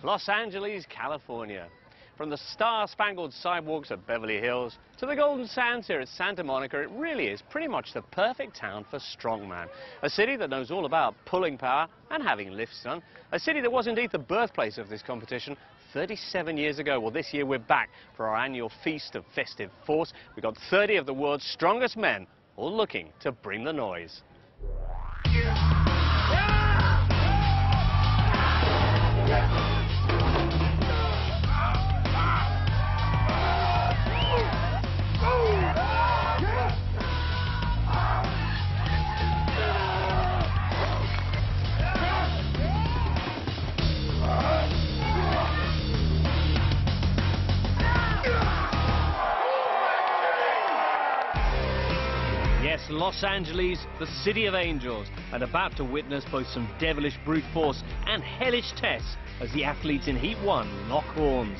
Los Angeles, California. From the star-spangled sidewalks of Beverly Hills to the golden sands here at Santa Monica, it really is pretty much the perfect town for strongman. A city that knows all about pulling power and having lifts done. A city that was indeed the birthplace of this competition 37 years ago. Well, this year we're back for our annual feast of festive force. We've got 30 of the world's strongest men, all looking to bring the noise. Yes, Los Angeles, the city of angels, and about to witness both some devilish brute force and hellish tests as the athletes in Heat 1 lock horns.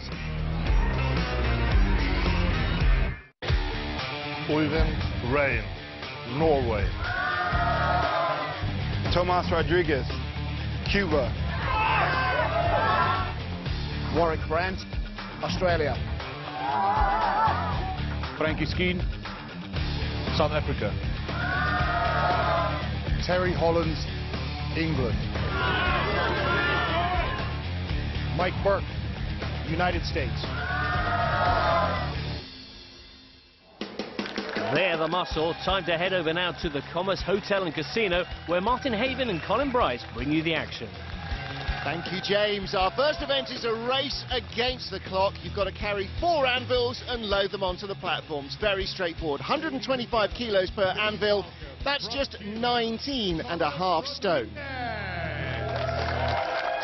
Oevyind, Rein, Norway. Tomas Rodriguez, Cuba. Warrick, Brant, Australia. Frankie, Scheun, South Africa. Hollands, England. Burke, United States. They're the muscle. Time to head over now to the Commerce Hotel and Casino, where Martin Haven and Colin Bryce bring you the action. Thank you, James. Our first event is a race against the clock. You've got to carry 4 anvils and load them onto the platforms. Very straightforward. 125 kilos per anvil. That's just 19.5 stone.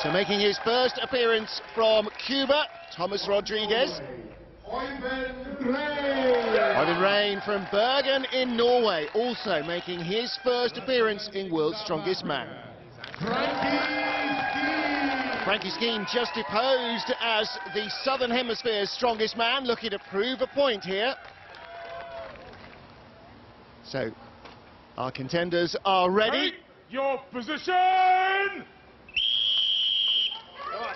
So making his first appearance from Cuba, Tomas Rodriguez. Oevyind Rein from Bergen in Norway, also making his first appearance in World's Strongest Man. Frankie Scheun just deposed as the Southern Hemisphere's strongest man, looking to prove a point here. So, our contenders are ready. Take your position!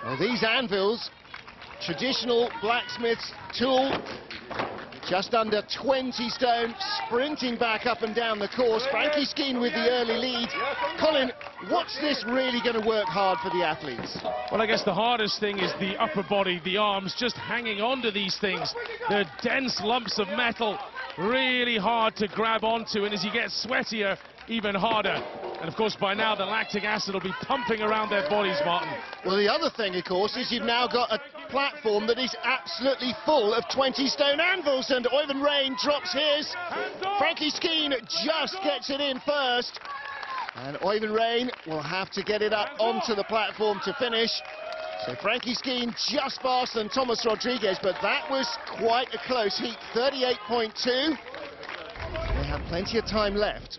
Well, these anvils, traditional blacksmith's tool, just under 20 stone, sprinting back up and down the course. Frankie Scheun with the early lead. Colin, what's this really going to work hard for the athletes? Well, I guess the hardest thing is the upper body, the arms, just hanging on to these things. They're dense lumps of metal, really hard to grab onto, and as you get sweatier, even harder. And of course, by now, the lactic acid will be pumping around their bodies, Martin. Well, the other thing, of course, is you've now got a platform that is absolutely full of 20-stone anvils, and Oevyind Rein drops his. Frankie Scheun just gets it in first, and Oevyind Rein will have to get it up onto the platform to finish. So Frankie Scheun just faster than Tomas Rodriguez, but that was quite a close heat, 38.2. They have plenty of time left.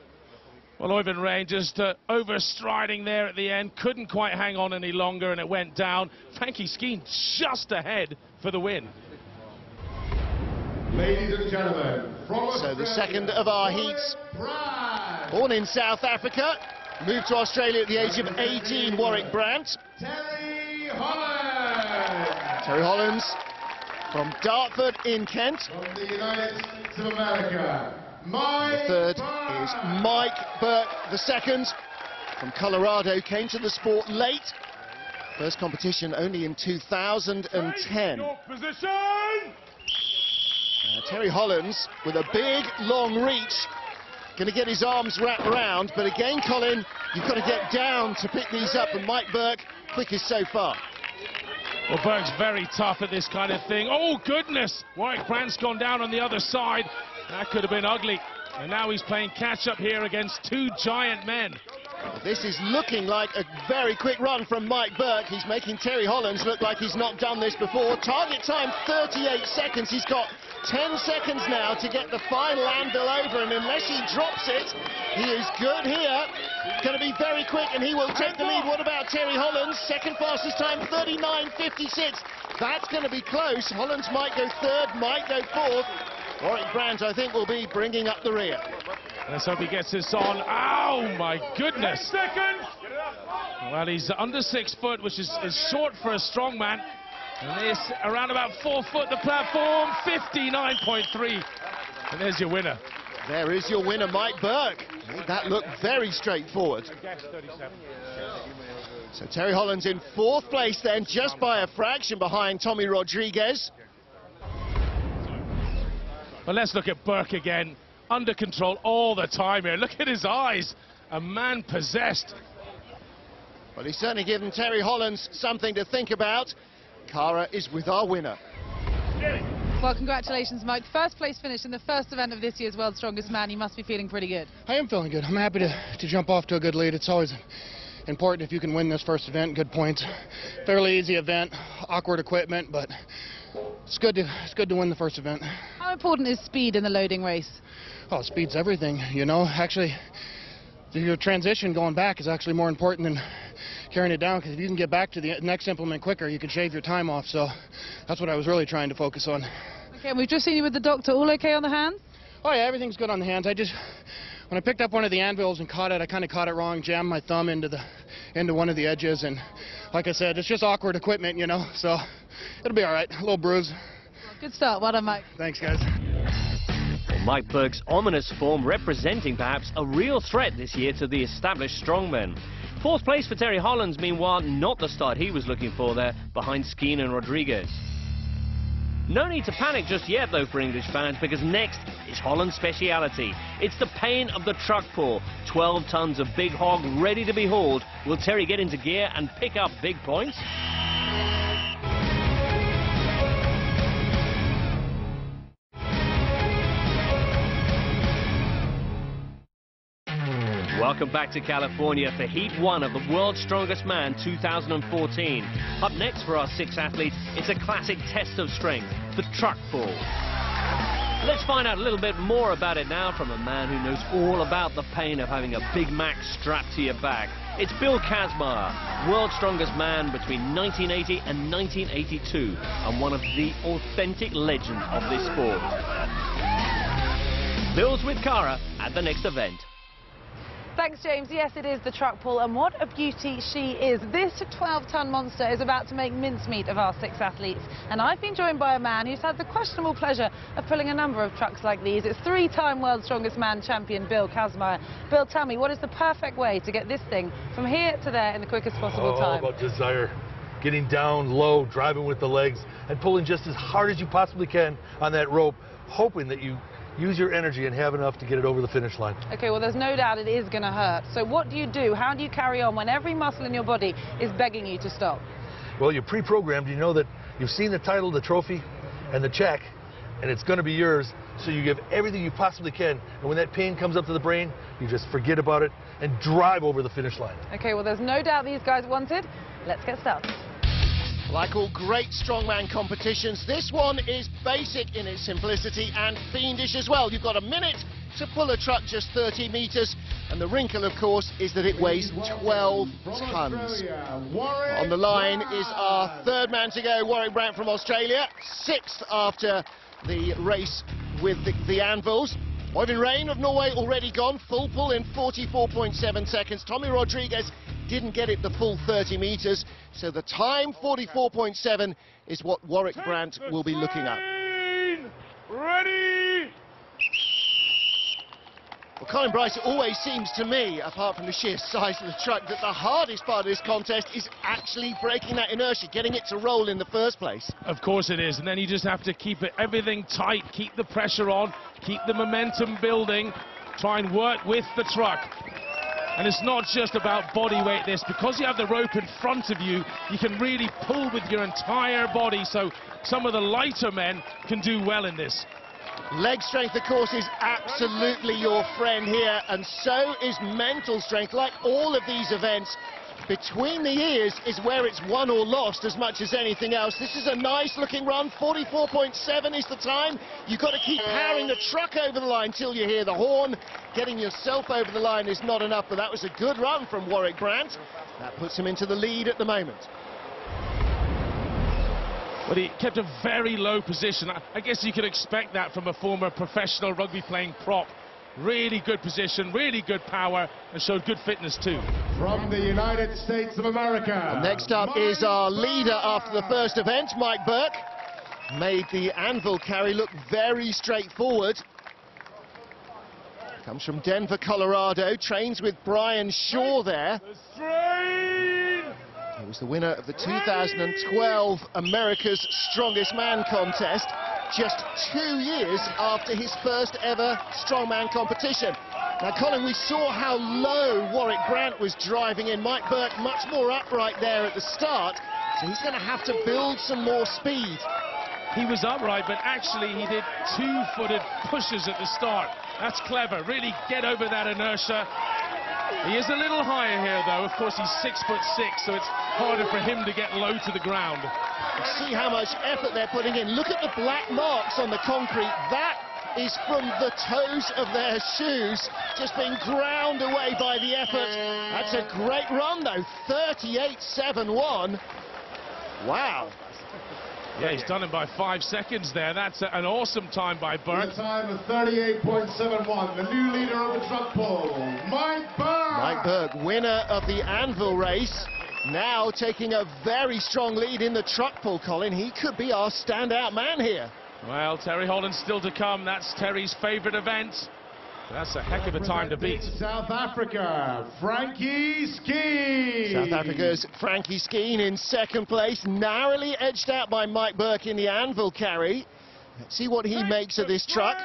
Well, Oevyind Rein just overstriding there at the end, couldn't quite hang on any longer, and it went down. Frankie Scheun just ahead for the win. Ladies and gentlemen, from So the second of our heats, born in South Africa, moved to Australia at the age of 18, Warrick Brant. Terry Hollands. Terry Hollands from Dartford in Kent. From the United States of America. The third is Mike Burke, the second, from Colorado, came to the sport late. First competition only in 2010. Your position! Terry Hollands with a big, long reach, going to get his arms wrapped around, but again, Colin, you've got to get down to pick these up, and Mike Burke, quickest so far. Well, Burke's very tough at this kind of thing. Oh, goodness! Warrick Brant's gone down on the other side. That could have been ugly. And now he's playing catch-up here against 2 giant men. This is looking like a very quick run from Mike Burke. He's making Terry Hollands look like he's not done this before. Target time 38 seconds. He's got 10 seconds now to get the final anvil over, and unless he drops it, he is good here. Going to be very quick, and he will take the lead. What about Terry Hollands? Second fastest time, 39.56. That's going to be close. Hollands might go third, might go fourth. Warrick Brant, I think, will be bringing up the rear. Let's hope he gets this on. Oh, my goodness. 10 seconds! Well, he's under 6 foot, which is short for a strong man. And this around about 4 foot, the platform, 59.3. And there's your winner. There is your winner, Mike Burke. Made that look very straightforward. So Terry Hollands in 4th place then, just by a fraction behind Tommy Rodriguez. But let's look at Burke again. Under control all the time here. Look at his eyes. A man possessed. Well, he's certainly given Terry Hollands something to think about. Cara is with our winner. Well, congratulations, Mike. First place finish in the first event of this year's World's Strongest Man. You must be feeling pretty good. I am feeling good. I'm happy to jump off to a good lead. It's always important if you can win this first event. Good points. Fairly easy event, awkward equipment, but it's good to win the first event. How important is speed in the loading race? Oh, speed's everything, you know. Actually, your transition going back is actually more important than carrying it down, because if you can get back to the next implement quicker, you can shave your time off. So that's what I was really trying to focus on. Okay, and we've just seen you with the doctor. All okay on the hands? Oh yeah, everything's good on the hands. When I picked up one of the anvils and caught it, I kind of caught it wrong, jammed my thumb into one of the edges, and like I said, it's just awkward equipment, you know, so it'll be all right. A little bruise. Good start. Well done, Mike. Thanks, guys. Well, Mike Burke's ominous form representing perhaps a real threat this year to the established strongmen. 4th place for Terry Hollands, meanwhile, not the start he was looking for there, behind Scheun and Rodriguez. No need to panic just yet, though, for English fans, because next is Holland's speciality. It's the pain of the truck pull. 12 tons of big hog ready to be hauled. Will Terry get into gear and pick up big points? Welcome back to California for Heat 1 of the World's Strongest Man 2014. Up next for our 6 athletes, it's a classic test of strength, the truck pull. Let's find out a little bit more about it now from a man who knows all about the pain of having a Big Mac strapped to your back. It's Bill Kazmaier, World's Strongest Man between 1980 and 1982, and one of the authentic legends of this sport. Bill's with Cara at the next event. Thanks, James. Yes, it is the truck pull, and what a beauty she is. This 12-ton monster is about to make mincemeat of our 6 athletes, and I've been joined by a man who's had the questionable pleasure of pulling a number of trucks like these. It's 3-time World's Strongest Man champion Bill Kazmaier. Bill, tell me, what is the perfect way to get this thing from here to there in the quickest possible time? All about desire. Getting down low, driving with the legs, and pulling just as hard as you possibly can on that rope, hoping that you use your energy and have enough to get it over the finish line. Okay, well, there's no doubt it is going to hurt. So what do you do? How do you carry on when every muscle in your body is begging you to stop? Well, you're pre-programmed. You know that you've seen the title, the trophy, and the check, and it's going to be yours. So you give everything you possibly can. And when that pain comes up to the brain, you just forget about it and drive over the finish line. Okay, well, there's no doubt these guys want it. Let's get started. Like all great strongman competitions, this one is basic in its simplicity and fiendish as well. You've got a minute to pull a truck just 30 metres, and the wrinkle, of course, is that it weighs 12 tons. On the line is our 3rd man to go, Warrick Brant from Australia, 6th after the race with the anvils. Oevyind Rein of Norway already gone, full pull in 44.7 seconds. Tommy Rodriguez didn't get it the full 30 metres, so the time 44.7 is what Warrick Brant will be looking at. Ready! Well, Colin Bryce, it always seems to me, apart from the sheer size of the truck, that the hardest part of this contest is actually breaking that inertia, getting it to roll in the first place. Of course it is, and then you just have to keep everything tight, keep the pressure on, keep the momentum building, try and work with the truck. And it's not just about body weight, this, because you have the rope in front of you, you can really pull with your entire body, so some of the lighter men can do well in this. Leg strength, of course, is absolutely your friend here, and so is mental strength. Like all of these events, between the ears is where it's won or lost as much as anything else. This is a nice looking run, 44.7 is the time. You've got to keep powering the truck over the line till you hear the horn. Getting yourself over the line is not enough, but that was a good run from Warrick Brant. That puts him into the lead at the moment. But he kept a very low position. I guess you could expect that from a former professional rugby playing prop. Really good position, really good power, and showed good fitness too. From the United States of America. Next up is our leader after the first event, Mike Burke. Made the anvil carry look very straightforward. Comes from Denver, Colorado, trains with Brian Shaw there. He was the winner of the 2012 America's Strongest Man contest, just 2 years after his first ever strongman competition. Now, Colin, we saw how low Warrick Brant was driving in. Mike Burke much more upright there at the start, so he's going to have to build some more speed. He was upright, but actually he did two-footed pushes at the start. That's clever, really get over that inertia. He is a little higher here, though. Of course, he's 6'6", so it's harder for him to get low to the ground. See how much effort they're putting in. Look at the black marks on the concrete. That is from the toes of their shoes, just being ground away by the effort. That's a great run, though. 38.71. Wow. Yeah, he's done it by 5 seconds there. That's an awesome time by Burke. The time of 38.71. The new leader of the truck pull, Mike Burke. Mike Burke, winner of the anvil race, now taking a very strong lead in the truck pull, Colin. He could be our standout man here. Well, Terry Hollands still to come. That's Terry's favourite event. That's a heck of a time to beat. South Africa, Frankie Scheun. South Africa's Frankie Scheun in second place, narrowly edged out by Mike Burke in the anvil carry. Let's see what he makes of this truck.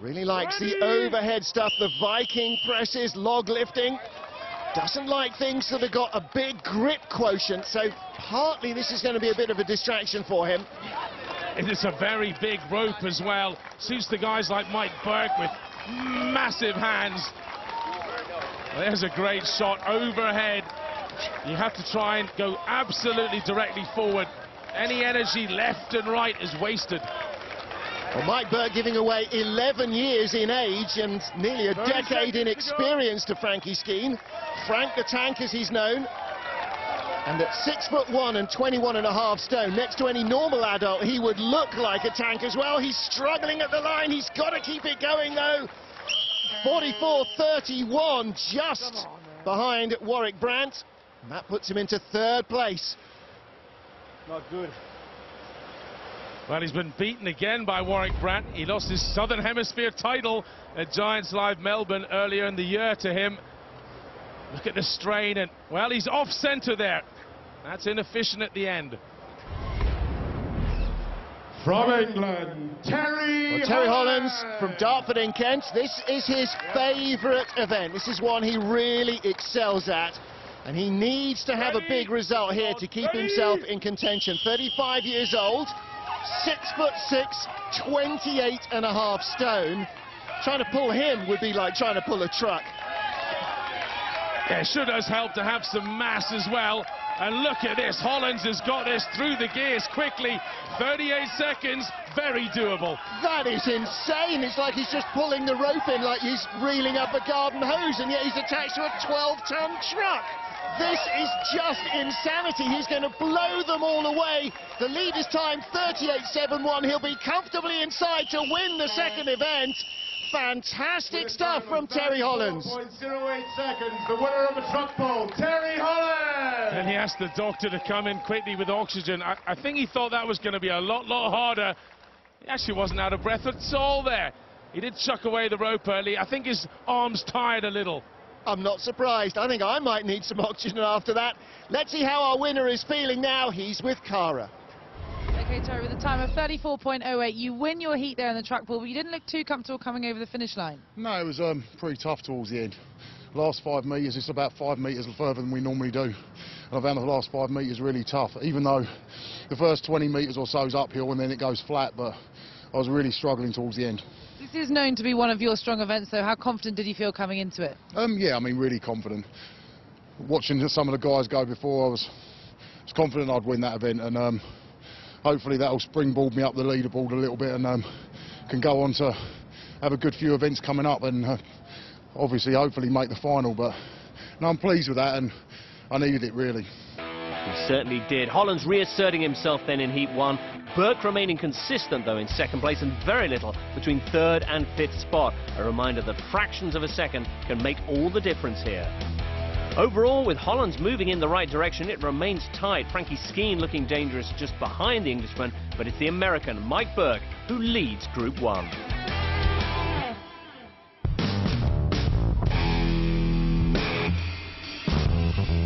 Really likes the overhead stuff, the Viking presses, log lifting. Doesn't like things that have got a big grip quotient, so partly this is going to be a bit of a distraction for him. It is a very big rope as well. Suits the guys like Mike Burke with massive hands. There's a great shot overhead. You have to try and go absolutely directly forward. Any energy left and right is wasted. Well, Mike Burke giving away 11 years in age and nearly a decade in experience to Frankie Scheun. Frank the Tank, as he's known. And at 6'1" and 21.5 stone, next to any normal adult, he would look like a tank as well. He's struggling at the line. He's got to keep it going, though. 44.31, just behind Warrick Brant. And that puts him into third place. Not good. Well, he's been beaten again by Warrick Brant. He lost his Southern Hemisphere title at Giants Live Melbourne earlier in the year to him. Look at the strain, and, well, he's off-centre there. That's inefficient at the end. From England, Terry Hollands from Dartford in Kent. This is his favourite event. This is one he really excels at. And he needs to have a big result here to keep himself in contention. 35 years old, 6'6", 28.5 stone. Trying to pull him would be like trying to pull a truck. Yeah, it sure does help to have some mass as well. And look at this, Hollands has got this through the gears quickly. 38 seconds, very doable. That is insane. It's like he's just pulling the rope in like he's reeling up a garden hose, and yet he's attached to a 12-ton truck. This is just insanity. He's going to blow them all away. The leader's time, 38.71. He'll be comfortably inside to win the second event. Fantastic stuff from Terry Hollands. 1.08 seconds, the winner of the truck pull, Terry Hollands. And he asked the doctor to come in quickly with oxygen. I think he thought that was going to be a lot harder. He actually wasn't out of breath at all there. He did chuck away the rope early. I think his arms tired a little. I'm not surprised. I think I might need some oxygen after that. Let's see how our winner is feeling now. He's with Cara. Okay, Terry, with a time of 34.08, you win your heat there in the truck pull, but you didn't look too comfortable coming over the finish line. No, it was pretty tough towards the end. Last 5 metres, it's about 5 metres further than we normally do. And I found the last 5 metres really tough, even though the first 20 metres or so is uphill and then it goes flat, but I was really struggling towards the end. This is known to be one of your strong events, though. How confident did you feel coming into it? Yeah, I mean, really confident. Watching some of the guys go before, I was confident I'd win that event, and hopefully that'll springboard me up the leaderboard a little bit, and can go on to have a good few events coming up, and obviously hopefully make the final. But no, I'm pleased with that, and I needed it really. He certainly did. Hollands reasserting himself then in Heat 1. Burke remaining consistent, though, in second place, and very little between third and fifth spot. A reminder that fractions of a second can make all the difference here. Overall, with Hollands moving in the right direction, it remains tight. Frankie Scheun looking dangerous just behind the Englishman, but it's the American, Mike Burke, who leads Group 1.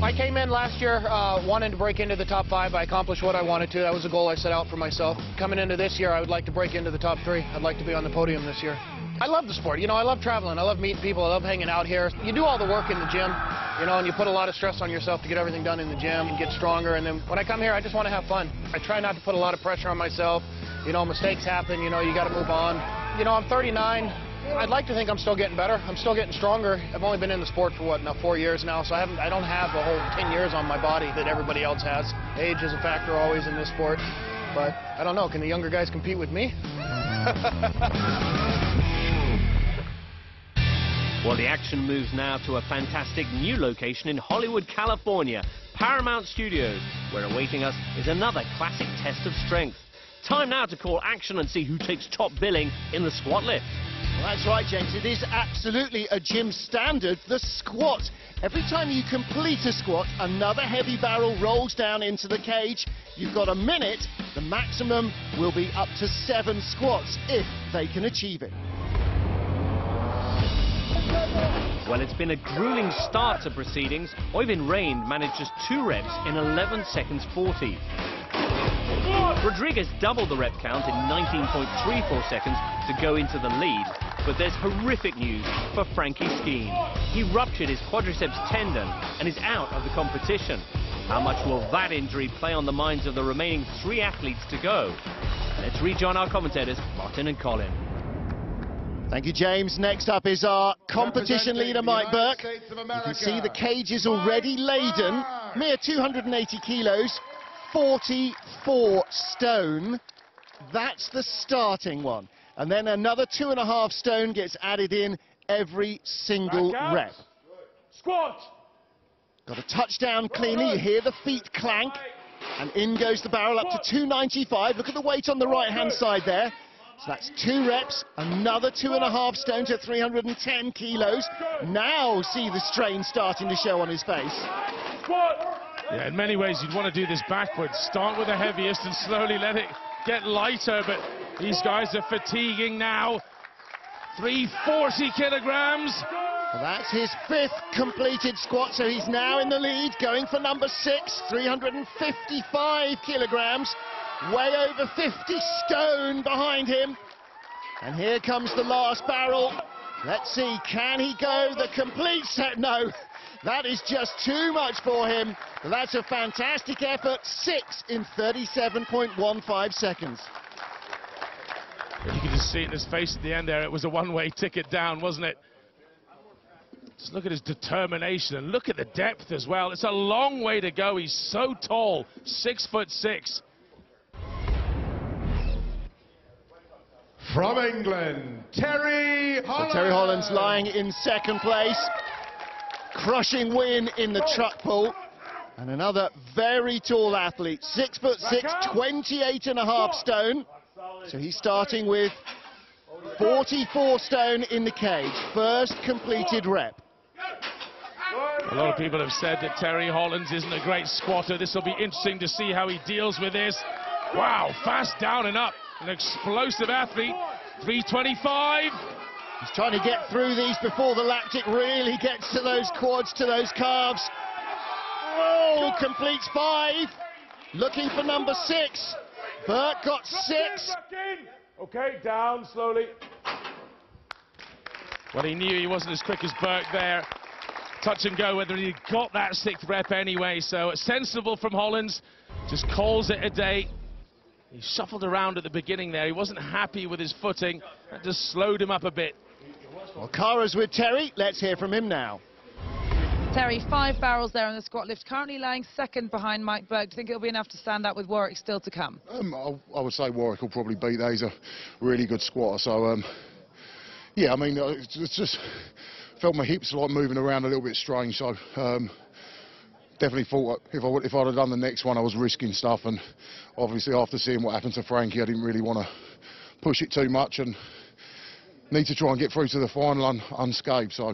I came in last year wanting to break into the top 5. I accomplished what I wanted to. That was a goal I set out for myself. Coming into this year, I would like to break into the top 3. I'd like to be on the podium this year. I love the sport. You know, I love traveling. I love meeting people. I love hanging out here. You do all the work in the gym, you know, and you put a lot of stress on yourself to get everything done in the gym and get stronger. And then when I come here, I just want to have fun. I try not to put a lot of pressure on myself. You know, mistakes happen. You know, you got to move on. You know, I'm 39. I'd like to think I'm still getting better. I'm still getting stronger. I've only been in the sport for, what, now 4 years now, so I don't have a whole 10 years on my body that everybody else has. Age is a factor always in this sport, but I don't know. Can the younger guys compete with me? Well, the action moves now to a fantastic new location in Hollywood, California, Paramount Studios, where awaiting us is another classic test of strength. Time now to call action and see who takes top billing in the squat lift. Well, that's right, James. It is absolutely a gym standard, the squat. Every time you complete a squat, another heavy barrel rolls down into the cage. You've got a minute. The maximum will be up to 7 squats if they can achieve it. Well, it's been a grueling start to proceedings. Oevyind Rein managed just 2 reps in 11 seconds 40. Rodriguez doubled the rep count in 19.34 seconds to go into the lead. But there's horrific news for Frankie Scheun. He ruptured his quadriceps tendon and is out of the competition. How much will that injury play on the minds of the remaining 3 athletes to go? Let's rejoin our commentators, Martin and Colin. Thank you, James. Next up is our competition leader, Mike Burke. You can see the cage is already laden, mere 280 kilos, 44 stone. That's the starting one. And then another 2.5 stone gets added in every single rep. Squat. Got a touchdown cleanly. You hear the feet clank. And in goes the barrel up to 295. Look at the weight on the right-hand side there. So that's 2 reps, another 2.5 stone to 310 kilos. Now see the strain starting to show on his face. Yeah, in many ways you'd want to do this backwards. Start with the heaviest and slowly let it get lighter, but these guys are fatiguing now. 340 kilograms. Well, that's his 5th completed squat, so he's now in the lead, going for number 6, 355 kilograms. Way over 50 stone behind him. And here comes the last barrel. Let's see, can he go the complete set? No, that is just too much for him. That's a fantastic effort, 6 in 37.15 seconds. You can just see it in his face at the end there. It was a one-way ticket down, wasn't it? Just look at his determination and look at the depth as well. It's a long way to go. He's so tall, 6'6". From England, Terry Hollands. So Terry Hollands lying in 2nd place. Crushing win in the truck pull. And another very tall athlete, 6'6", 28.5 stone. So he's starting with 44 stone in the cage. First completed rep. A lot of people have said that Terry Hollands isn't a great squatter. This will be interesting to see how he deals with this. Wow, fast down and up. An explosive athlete, 325. He's trying to get through these before the lactic really gets to those quads, to those calves. Oh, completes 5. Looking for number 6. Burke got 6. Okay, down slowly. Well, he knew he wasn't as quick as Burke there. Touch and go whether he got that 6th rep anyway. So sensible from Hollands. Just calls it a day. He shuffled around at the beginning there. He wasn't happy with his footing. That just slowed him up a bit. Well, Cara's with Terry. Let's hear from him now. Terry, 5 barrels there in the squat lift, currently lying 2nd behind Mike Burke. Do you think it'll be enough to stand up with Warrick still to come? I would say Warrick will probably beat that. He's a really good squatter. So, yeah, I mean, it's just felt my hips like moving around a little bit strange. So, definitely thought if I'd have done the next one, I was risking stuff, and obviously after seeing what happened to Frankie, I didn't really want to push it too much and need to try and get through to the final unscathed. So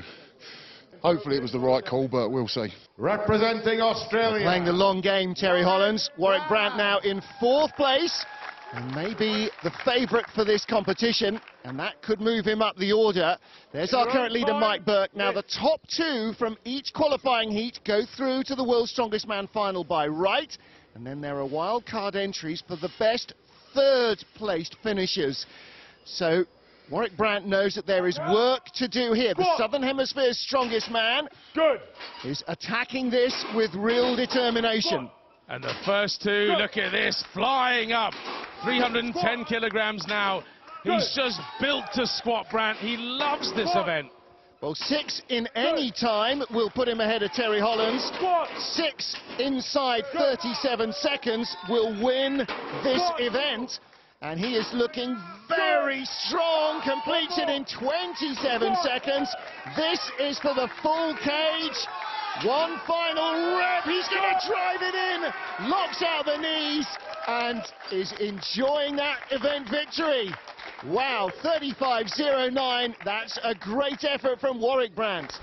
hopefully it was the right call, but we'll see. Representing Australia. Playing the long game, Terry Hollands. Warrick Brant now in 4th place, and maybe the favourite for this competition, and that could move him up the order. There's our current leader, Mike Burke. Now the top 2 from each qualifying heat go through to the World's Strongest Man final by right, and then there are wild card entries for the best 3rd placed finishers. So Warrick Brant knows that there is work to do here. The Southern Hemisphere's strongest man is attacking this with real determination. And the first 2, look at this, flying up. 310 kilograms now. He's just built to squat, Brant. He loves this event. Well, 6 in any time will put him ahead of Terry Hollands. 6 inside 37 seconds will win this event. And he is looking very strong, completes it in 27 seconds. This is for the full cage. One final rep, he's going to drive it in, locks out the knees, and is enjoying that event victory. Wow, 35.09, that's a great effort from Warrick Brant.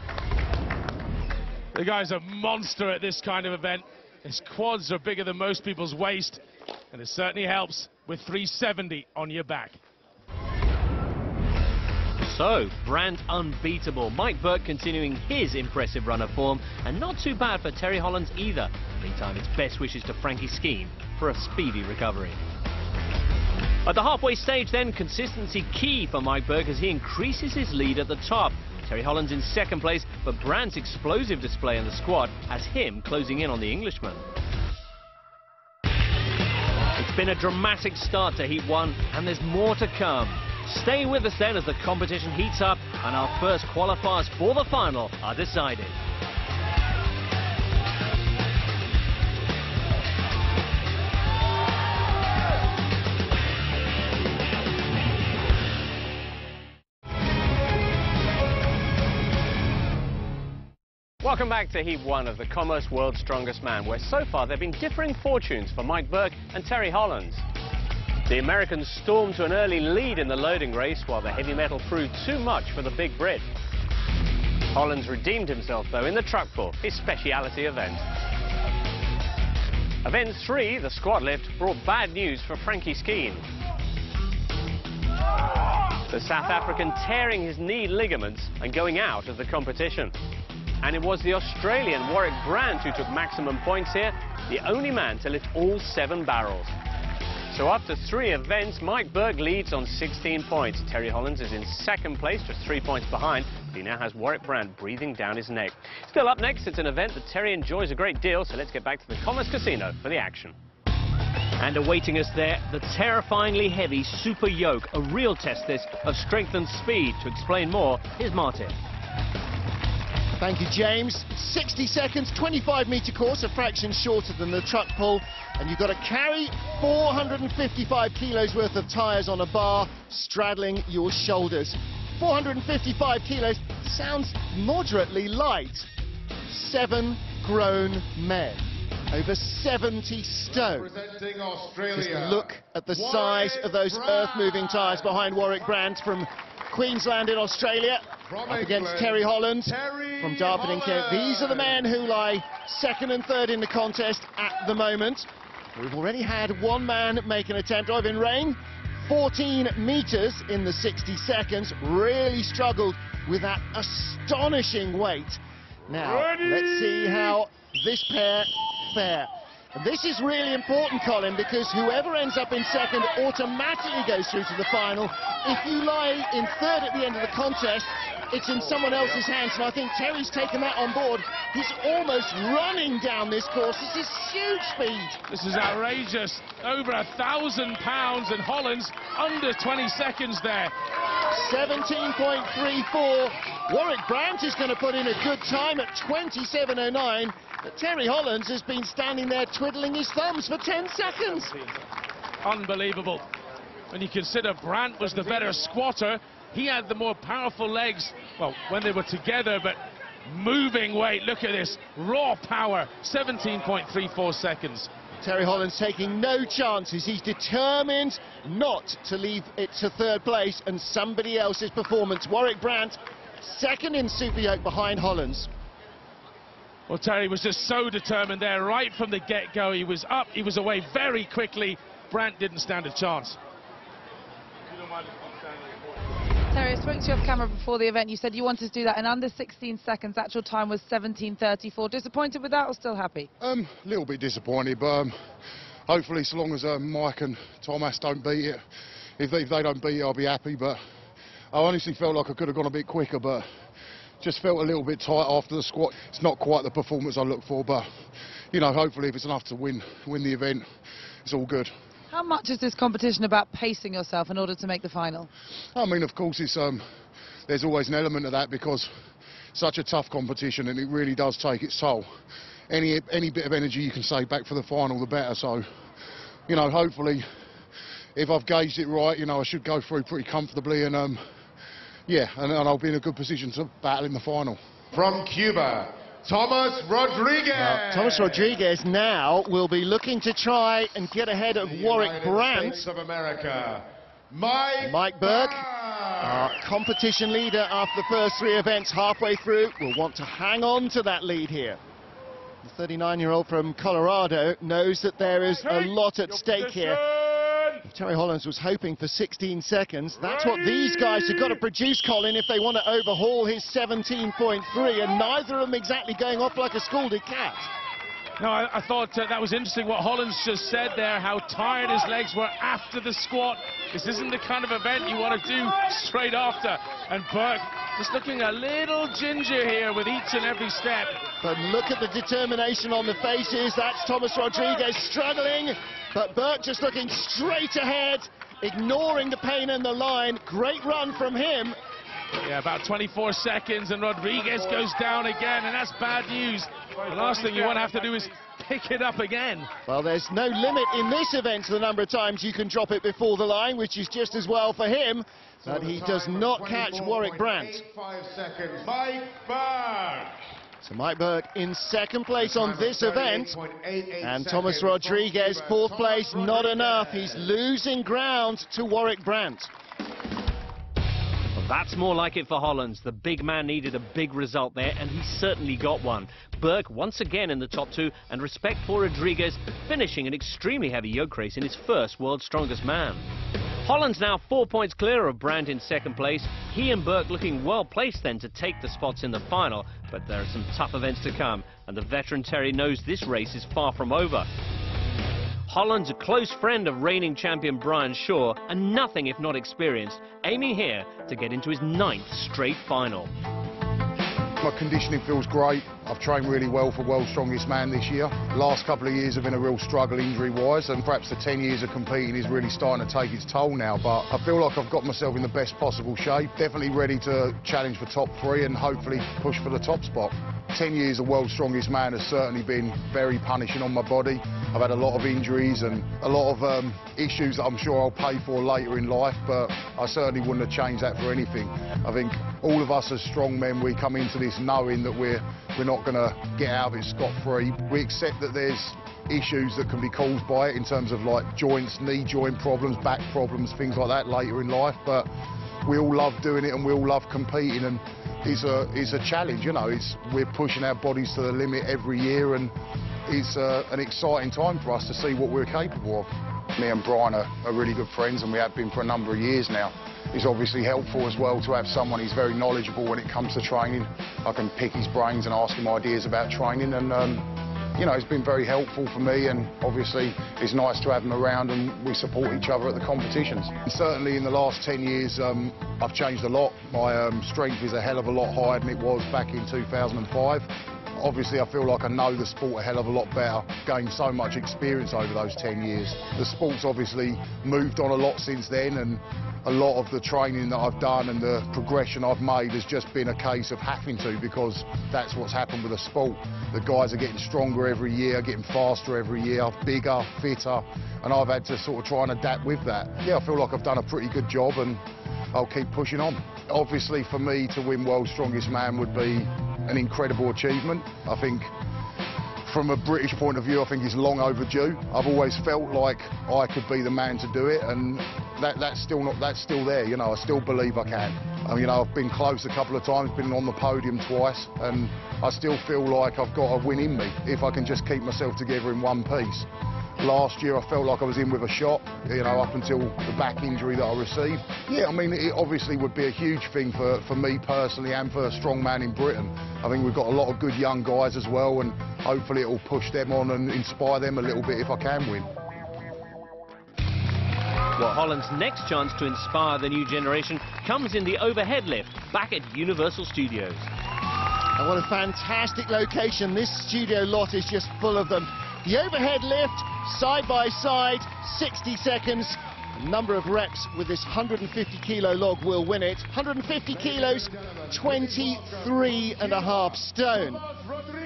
The guy's a monster at this kind of event. His quads are bigger than most people's waist, and it certainly helps with 370 on your back. So, Brant unbeatable. Mike Burke continuing his impressive run of form, and not too bad for Terry Hollands either. Meantime, it's best wishes to Frankie Scheun for a speedy recovery. At the halfway stage then, consistency key for Mike Burke as he increases his lead at the top. Terry Hollands in 2nd place, but Brant's explosive display in the squad has him closing in on the Englishman. It's been a dramatic start to Heat 1, and there's more to come. Stay with us then as the competition heats up and our first qualifiers for the final are decided. Welcome back to Heat 1 of the Commerce World's Strongest Man, where so far there have been differing fortunes for Mike Burke and Terry Hollands. The Americans stormed to an early lead in the loading race, while the heavy metal proved too much for the big Brit. Hollands redeemed himself, though, in the truck pull, his speciality event. Event 3, the squat lift, brought bad news for Frankie Scheun. The South African tearing his knee ligaments and going out of the competition. And it was the Australian Warrick Brant who took maximum points here, the only man to lift all 7 barrels. So after 3 events, Mike Burke leads on 16 points. Terry Hollands is in 2nd place, just 3 points behind, but he now has Warrick Brant breathing down his neck. Still up next, it's an event that Terry enjoys a great deal, so let's get back to the Commerce Casino for the action. And awaiting us there, the terrifyingly heavy Super Yoke, a real test this of strength and speed. To explain more, here's Martin. Thank you, James. 60 seconds, 25-metre course, a fraction shorter than the truck pull, and you've got to carry 455 kilos worth of tyres on a bar, straddling your shoulders. 455 kilos sounds moderately light. 7 grown men, over 70 stone. Representing Australia. Just look at the size of those earth-moving tyres behind Warrick Brant from Queensland in Australia, up against Terry Hollands from Darwin in Kent. These are the men who lie 2nd and 3rd in the contest at the moment. We've already had one man make an attempt, Oevyind Rein, 14 metres in the 60 seconds, really struggled with that astonishing weight. Now, let's see how this pair fare. And this is really important, Colin, because whoever ends up in 2nd automatically goes through to the final. If you lie in 3rd at the end of the contest, it's in someone else's hands, and I think Terry's taken that on board. He's almost running down this course. This is huge speed. This is outrageous. Over 1,000 pounds, and Hollands under 20 seconds there. 17.34. Warrick Brant is going to put in a good time at 27.09. But Terry Hollands has been standing there twiddling his thumbs for 10 seconds. Unbelievable. When you consider Brant was the better squatter, he had the more powerful legs, well, when they were together, but moving weight. Look at this, raw power, 17.34 seconds. Terry Hollands taking no chances. He's determined not to leave it to third place and somebody else's performance. Warrick Brant, second in Super Yoke behind Hollands. Well, Terry was just so determined there right from the get-go. He was up, he was away very quickly. Brant didn't stand a chance. Terry, I spoke to you off camera before the event. You said you wanted to do that in under 16 seconds. Actual time was 17:34. Disappointed with that or still happy? A little bit disappointed, but hopefully, so long as Mike and Tomas don't beat it, if they don't beat it, I'll be happy. But I honestly felt like I could have gone a bit quicker, but just felt a little bit tight after the squat. It's not quite the performance I look for, but you know, hopefully, if it's enough to win the event, it's all good. How much is this competition about pacing yourself in order to make the final? I mean, of course, it's there's always an element of that because it's such a tough competition and it really does take its toll. Any bit of energy you can save back for the final, the better. So, you know, hopefully, if I've gauged it right, you know, I should go through pretty comfortably and, yeah, and I'll be in a good position to battle in the final. From Cuba, Tomas Rodriguez. Now, Tomas Rodriguez now will be looking to try and get ahead of Warrick Brant. States of America, Mike Burke, our competition leader after the first three events halfway through, will want to hang on to that lead here. The 39-year-old from Colorado knows that there is a lot at stake here. Terry Hollands was hoping for 16 seconds. That's what these guys have got to produce, Colin, if they want to overhaul his 17.3, and neither of them exactly going off like a scalded cat. No, I thought that was interesting what Hollands just said there, how tired his legs were after the squat. This isn't the kind of event you want to do straight after. And Burke just looking a little ginger here with each and every step. But look at the determination on the faces. That's Tomas Rodriguez struggling, but Burke just looking straight ahead, ignoring the pain in the line. Great run from him. Yeah, about 24 seconds, and Rodriguez goes down again, and that's bad news. The last thing you want to have to do is pick it up again. Well, there's no limit in this event to the number of times you can drop it before the line, which is just as well for him. But he does not catch Warrick Brant. 5 seconds, Mike Burke. So Mike Burke in second place on this event, and Tomas Rodriguez fourth place, not enough. He's losing ground to Warrick Brant. That's more like it for Hollands. The big man needed a big result there, and he certainly got one. Burke once again in the top two, and respect for Rodriguez finishing an extremely heavy yoke race in his first World's Strongest Man. Hollands now 4 points clear of Brant in second place. He and Burke looking well placed then to take the spots in the final, but there are some tough events to come, and the veteran Terry knows this race is far from over. Hollands, a close friend of reigning champion Brian Shaw, and nothing if not experienced, aiming here to get into his 9th straight final. My conditioning feels great. I've trained really well for World's Strongest Man this year. Last couple of years have been a real struggle injury-wise, and perhaps the 10 years of competing is really starting to take its toll now, but I feel like I've got myself in the best possible shape. Definitely ready to challenge for top 3 and hopefully push for the top spot. 10 years of World's Strongest Man has certainly been very punishing on my body. I've had a lot of injuries and a lot of issues that I'm sure I'll pay for later in life, but I certainly wouldn't have changed that for anything. I think all of us as strong men, we come into this knowing that we're not going to get out of it scot-free. We accept that there's issues that can be caused by it in terms of like joints, knee joint problems, back problems, things like that later in life, but we all love doing it and we all love competing, and it's a challenge, you know. We're pushing our bodies to the limit every year, and it's an exciting time for us to see what we're capable of. Me and Brian are really good friends, and we have been for a number of years now. It's obviously helpful as well to have someone who's very knowledgeable when it comes to training. I can pick his brains and ask him ideas about training, and you know, it's been very helpful for me, and obviously it's nice to have him around and we support each other at the competitions. And certainly in the last 10 years I've changed a lot. My strength is a hell of a lot higher than it was back in 2005. Obviously I feel like I know the sport a hell of a lot better, gained so much experience over those 10 years. The sport's obviously moved on a lot since then, and a lot of the training that I've done and the progression I've made has just been a case of having to, because that's what's happened with the sport. The guys are getting stronger every year, getting faster every year, bigger, fitter, and I've had to sort of try and adapt with that. Yeah, I feel like I've done a pretty good job, and I'll keep pushing on. Obviously for me to win World's Strongest Man would be an incredible achievement. I think from a British point of view, I think it's long overdue. I've always felt like I could be the man to do it, and that's still there. You know, I still believe I can. You know, I've been close a couple of times, been on the podium twice, and I still feel like I've got a win in me if I can just keep myself together in one piece. Last year I felt like I was in with a shot, you know, up until the back injury that I received. Yeah, I mean, it obviously would be a huge thing for me personally and for a strongman in Britain. I think we've got a lot of good young guys as well, and hopefully it will push them on and inspire them a little bit if I can win. Well, Holland's next chance to inspire the new generation comes in the overhead lift back at Universal Studios. And what a fantastic location. This studio lot is just full of them. The overhead lift, side by side, 60 seconds. A number of reps with this 150-kilo log will win it. 150 kilos, 23.5 stone.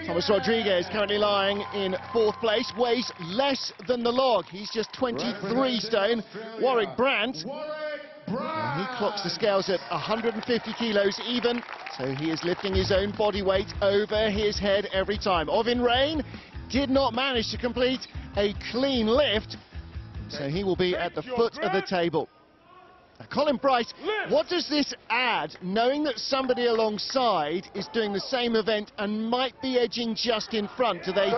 Tomas Rodriguez currently lying in 4th place, weighs less than the log. He's just 23 stone. Warrick Brant, he clocks the scales at 150 kilos even, so he is lifting his own body weight over his head every time. Rein did not manage to complete a clean lift, so he will be at the foot of the table. Now, Colin Bryce, what does this add, knowing that somebody alongside is doing the same event and might be edging just in front? Do they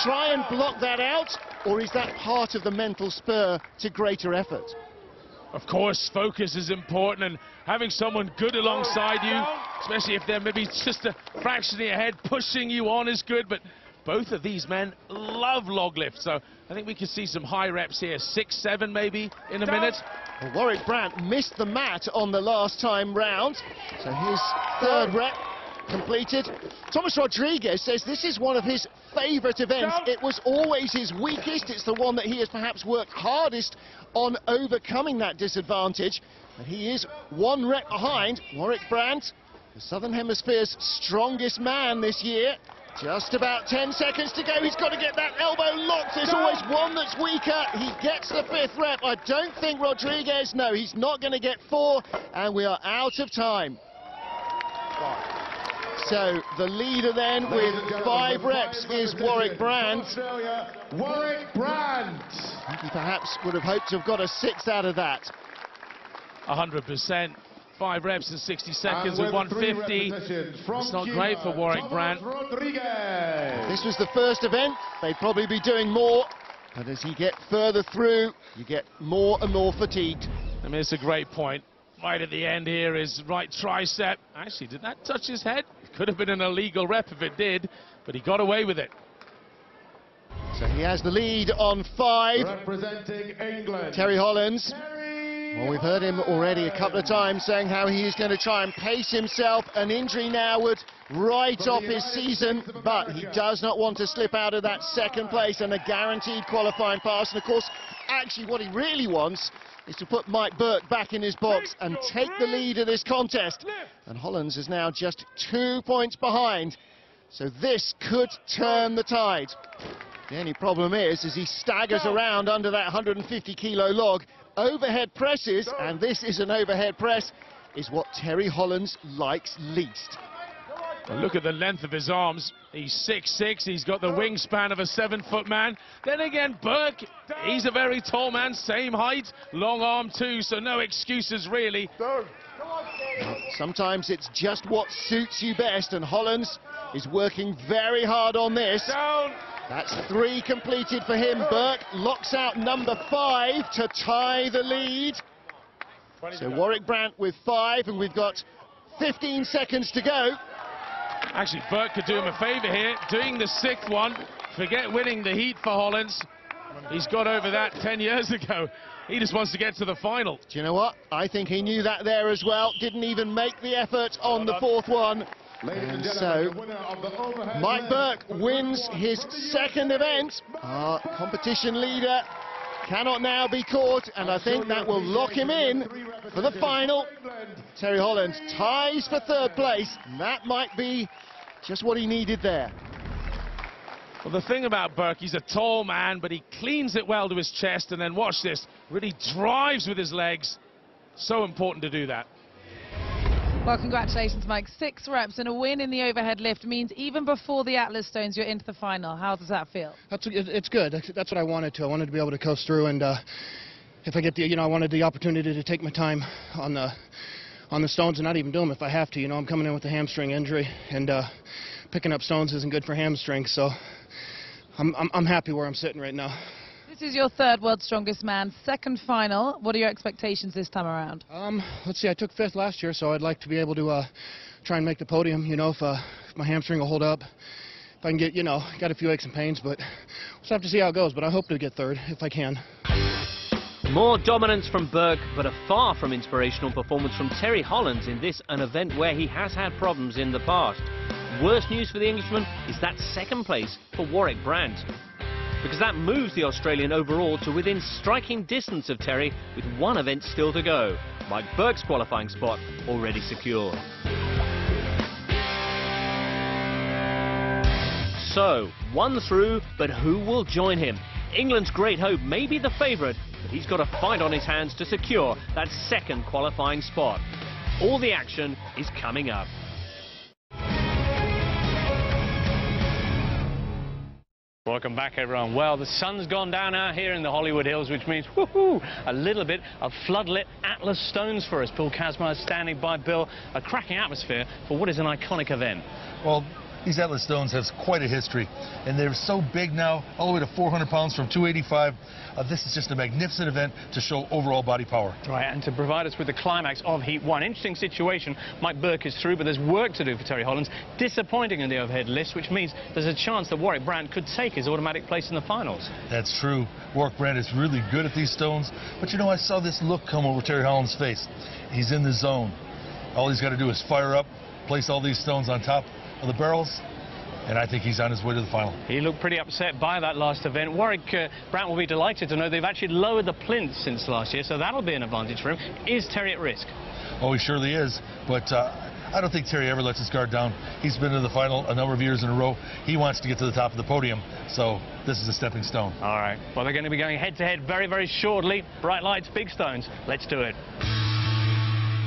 try and block that out, or is that part of the mental spur to greater effort? Of course, focus is important, and having someone good alongside you, especially if they're maybe just a fraction ahead, pushing you on is good, but both of these men love log lifts, so I think we can see some high reps here, 6, 7 maybe in a minute. Well, Warrick Brant missed the mat on the last time round, so his 3rd rep completed. Tomas Rodriguez says this is one of his favourite events. It was always his weakest. It's the one that he has perhaps worked hardest on overcoming that disadvantage. And he is 1 rep behind Warrick Brant, the Southern Hemisphere's strongest man this year. Just about 10 seconds to go. He's got to get that elbow locked. There's always one that's weaker. He gets the 5th rep. I don't think Rodriguez, no, he's not going to get 4, and we are out of time. So the leader then with 5 reps is Warrick Brant. Warrick Brant. He perhaps would have hoped to have got a 6 out of that. 100%. 5 reps in 60 seconds with 150. It's not great for Warrick Brant. This was the first event. They'd probably be doing more. But as you get further through, you get more and more fatigued. I mean, it's a great point. Right at the end here is right tricep. Actually, did that touch his head? It could have been an illegal rep if it did, but he got away with it. So he has the lead on 5. Representing England, Terry Hollands. Well, we've heard him already a couple of times saying how he is going to try and pace himself. An injury now would write off his season, but he does not want to slip out of that 2nd place and a guaranteed qualifying pass. And of course, actually what he really wants is to put Mike Burke back in his box and take the lead of this contest. And Hollands is now just 2 points behind, so this could turn the tide. The only problem is, as he staggers around under that 150-kilo log, overhead presses, and this is an overhead press, is what Terry Hollands likes least. Well, look at the length of his arms. He's 6'6", he's got the wingspan of a 7-foot man. Then again, Burke, he's a very tall man, same height, long arm too, so no excuses really. Sometimes it's just what suits you best, and Hollands is working very hard on this. That's 3 completed for him. Burke locks out number 5 to tie the lead. So Warrick Brant with 5, and we've got 15 seconds to go. Actually, Burke could do him a favour here, doing the 6th one. Forget winning the heat for Hollands. He's got over that 10 years ago. He just wants to get to the final. Do you know what? I think he knew that there as well. Didn't even make the effort on the 4th one. And so, Mike Burke wins his 2nd event. Our competition leader cannot now be caught, and I think that will lock him in for the final. Terry Hollands ties for 3rd place, and that might be just what he needed there. Well, the thing about Burke, he's a tall man, but he cleans it well to his chest, and then watch this, really drives with his legs. So important to do that. Well, congratulations, Mike. 6 reps and a win in the overhead lift means even before the Atlas Stones, you're into the final. How does that feel? It's good. That's what I wanted to. I wanted to be able to coast through, and if I get the, I wanted the opportunity to take my time on the stones and not even do them if I have to. I'm coming in with a hamstring injury, and picking up stones isn't good for hamstrings. So I'm happy where I'm sitting right now. This is your 3rd World's Strongest Man, 2nd final. What are your expectations this time around? Let's see, I took 5th last year, so I'd like to be able to try and make the podium, if my hamstring will hold up. If I can get, got a few aches and pains, but we'll just have to see how it goes. But I hope to get 3rd if I can. More dominance from Burke, but a far from inspirational performance from Terry Hollands in this, an event where he has had problems in the past. Worst news for the Englishman is that 2nd place for Warrick Brant, because that moves the Australian overall to within striking distance of Terry, with 1 event still to go. Mike Burke's qualifying spot already secure. So, 1 through, but who will join him? England's great hope may be the favourite, but he's got a fight on his hands to secure that 2nd qualifying spot. All the action is coming up. Welcome back, everyone. Well, the sun's gone down out here in the Hollywood Hills, which means, woohoo, a little bit of floodlit Atlas Stones for us. Bill Kazmaier standing by. Bill, a cracking atmosphere for what is an iconic event. Well, these Atlas Stones have quite a history, and they're so big now, all the way to 400 pounds from 285. This is just a magnificent event to show overall body power. Right, and to provide us with the climax of Heat 1. Interesting situation. Mike Burke is through, but there's work to do for Terry Hollands. Disappointing in the overhead list, which means there's a chance that Warrick Brant could take his automatic place in the finals. That's true. Warrick Brant is really good at these stones, but I saw this look come over Terry Hollands' face. He's in the zone. All he's got to do is fire up, place all these stones on top of the barrels, and I think he's on his way to the final. He looked pretty upset by that last event. Warrick Brant will be delighted to know they've actually lowered the plinth since last year, so that'll be an advantage for him. Is Terry at risk? Oh, he surely is, but I don't think Terry ever lets his guard down. He's been to the final a number of years in a row. He wants to get to the top of the podium, so this is a stepping stone. All right, well, they're going to be going head-to-head very, very shortly. Bright lights, big stones. Let's do it.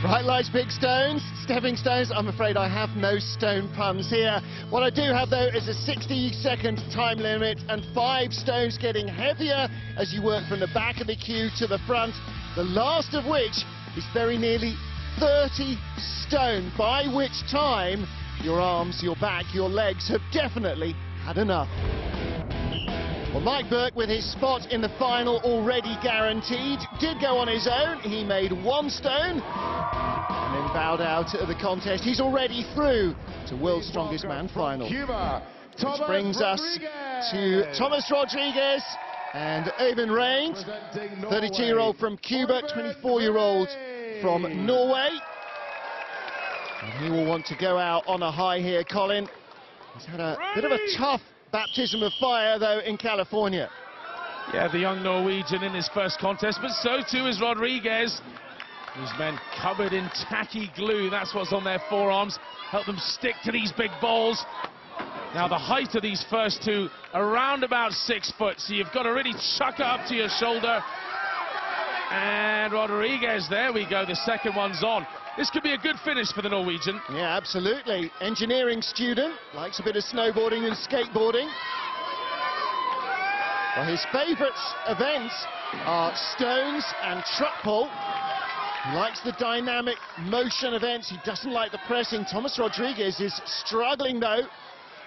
Bright lights, big stones, stepping stones. I'm afraid I have no stone puns here. What I do have, though, is a 60-second time limit and 5 stones getting heavier as you work from the back of the queue to the front, the last of which is very nearly 30 stone, by which time your arms, your back, your legs have definitely had enough. Well, Mike Burke, with his spot in the final already guaranteed, did go on his own. He made 1 stone and then bowed out of the contest. He's already through to World's Strongest Man final. Which brings us to Tomas Rodriguez and Oevyind Rein, 32-year-old from Cuba, 24-year-old from Norway. And he will want to go out on a high here, Colin. He's had a bit of a tough baptism of fire, though, in California. Yeah, the young Norwegian in his first contest, but so too is Rodriguez. These men covered in tacky glue, that's what's on their forearms, help them stick to these big balls. Now, the height of these first two, around about 6 foot, so you've got to really chuck it up to your shoulder. And Rodriguez, there we go, the second one's on. This could be a good finish for the Norwegian. Yeah, absolutely. Engineering student, likes a bit of snowboarding and skateboarding. Well, his favourite events are stones and truck pull. He likes the dynamic motion events. He doesn't like the pressing. Tomas Rodriguez is struggling, though.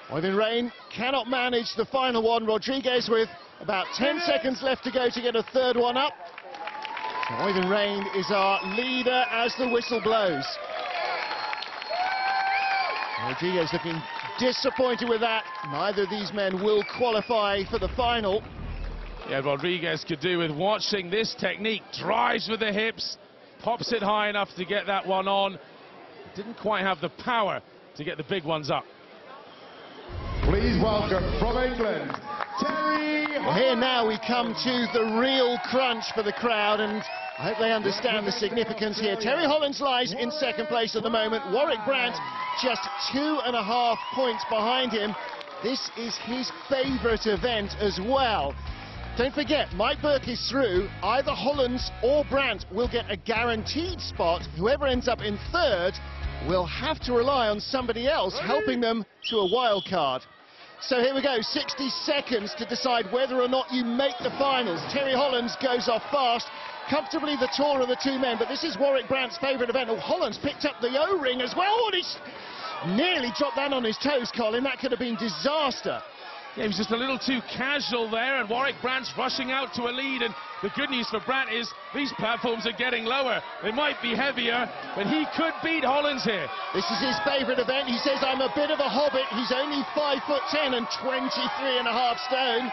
Oevyind Rein cannot manage the final one. Rodriguez with about 10 seconds left to go to get a third one up. So Oevyind Rein is our leader as the whistle blows. Rodriguez looking disappointed with that. Neither of these men will qualify for the final. Yeah, Rodriguez could do with watching this technique. Drives with the hips, pops it high enough to get that one on. Didn't quite have the power to get the big ones up. Please welcome from England, Terry Hollands. Well, here now we come to the real crunch for the crowd, and I hope they understand the significance here. Terry Hollands lies in second place at the moment. Warrick Brant just 2.5 points behind him. This is his favourite event as well. Don't forget, Mike Burke is through. Either Hollands or Brant will get a guaranteed spot. Whoever ends up in third will have to rely on somebody else helping them to a wild card. So here we go, 60 seconds to decide whether or not you make the finals. Terry Hollands goes off fast, comfortably the taller of the two men, but this is Warrick Brant's favourite event. Oh, Hollands picked up the O-ring as well. Oh, he's nearly dropped that on his toes, Colin. That could have been disaster. Yeah, he was just a little too casual there, and Warrick Brant's rushing out to a lead, and the good news for Brant is these platforms are getting lower. They might be heavier, but he could beat Hollands here. This is his favourite event. He says, I'm a bit of a hobbit. He's only 5'10" and 23.5 stone.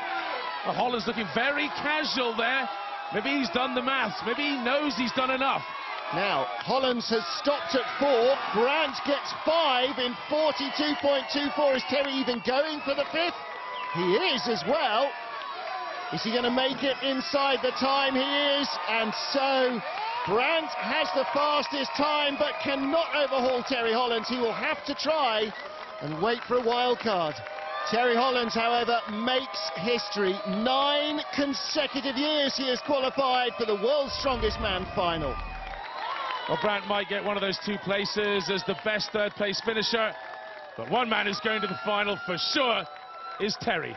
Well, Hollands looking very casual there. Maybe he's done the maths. Maybe he knows he's done enough. Now, Hollands has stopped at 4. Brant gets 5 in 42.24. Is Terry even going for the 5th? He is as well. Is he going to make it inside the time? He is. And so Brant has the fastest time but cannot overhaul Terry Hollands. He will have to try and wait for a wild card. Terry Hollands, however, makes history. 9 consecutive years he has qualified for the World's Strongest Man final. Well, Brant might get one of those 2 places as the best third-place finisher, but one man who's going to the final for sure is Terry.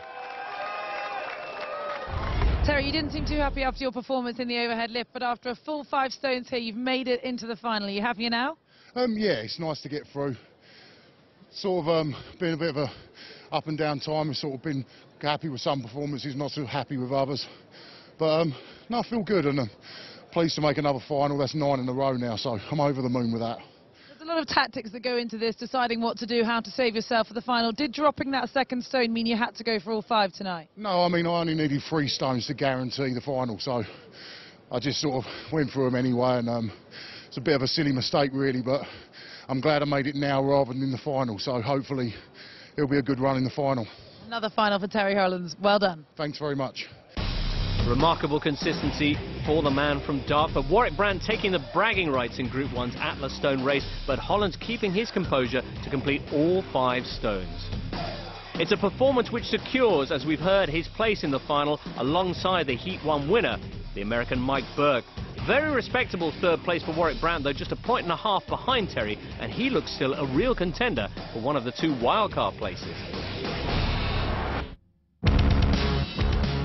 Terry, you didn't seem too happy after your performance in the overhead lift, but after a full 5 stones here, you've made it into the final. Are you happier now? Yeah, it's nice to get through. Sort of been a bit of a up and down time. We've sort of been happy with some performances, not so happy with others. But no, I feel good, and pleased to make another final. That's 9 in a row now, so I'm over the moon with that. There's a lot of tactics that go into this, deciding what to do, how to save yourself for the final. Did dropping that 2nd stone mean you had to go for all 5 tonight? No, I mean, I only needed 3 stones to guarantee the final, so I just sort of went through them anyway, and it's a bit of a silly mistake, really, but I'm glad I made it now rather than in the final, so hopefully it'll be a good run in the final. Another final for Terry Hollands. Well done. Thanks very much. Remarkable consistency for the man from Dart, but Warrick Brant taking the bragging rights in Group 1's Atlas Stone race, but Hollands keeping his composure to complete all 5 stones. It's a performance which secures, as we've heard, his place in the final alongside the Heat 1 winner, the American Mike Burke. Very respectable 3rd place for Warrick Brant, though just a 1.5 points behind Terry, and he looks still a real contender for one of the 2 wildcard places.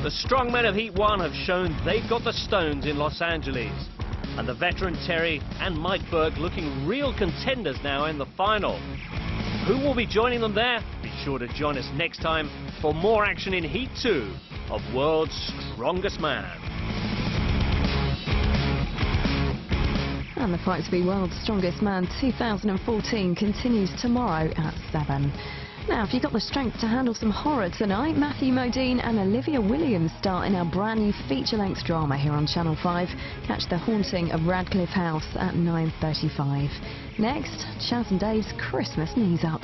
The strong men of Heat 1 have shown they've got the stones in Los Angeles. And the veteran Terry and Mike Burke looking real contenders now in the final. Who will be joining them there? Be sure to join us next time for more action in Heat 2 of World's Strongest Man. And the fight to be World's Strongest Man 2014 continues tomorrow at 7. Now, if you've got the strength to handle some horror tonight, Matthew Modine and Olivia Williams star in our brand new feature-length drama here on Channel 5. Catch The Haunting of Radcliffe House at 9:35. Next, Chas and Dave's Christmas Knees Up.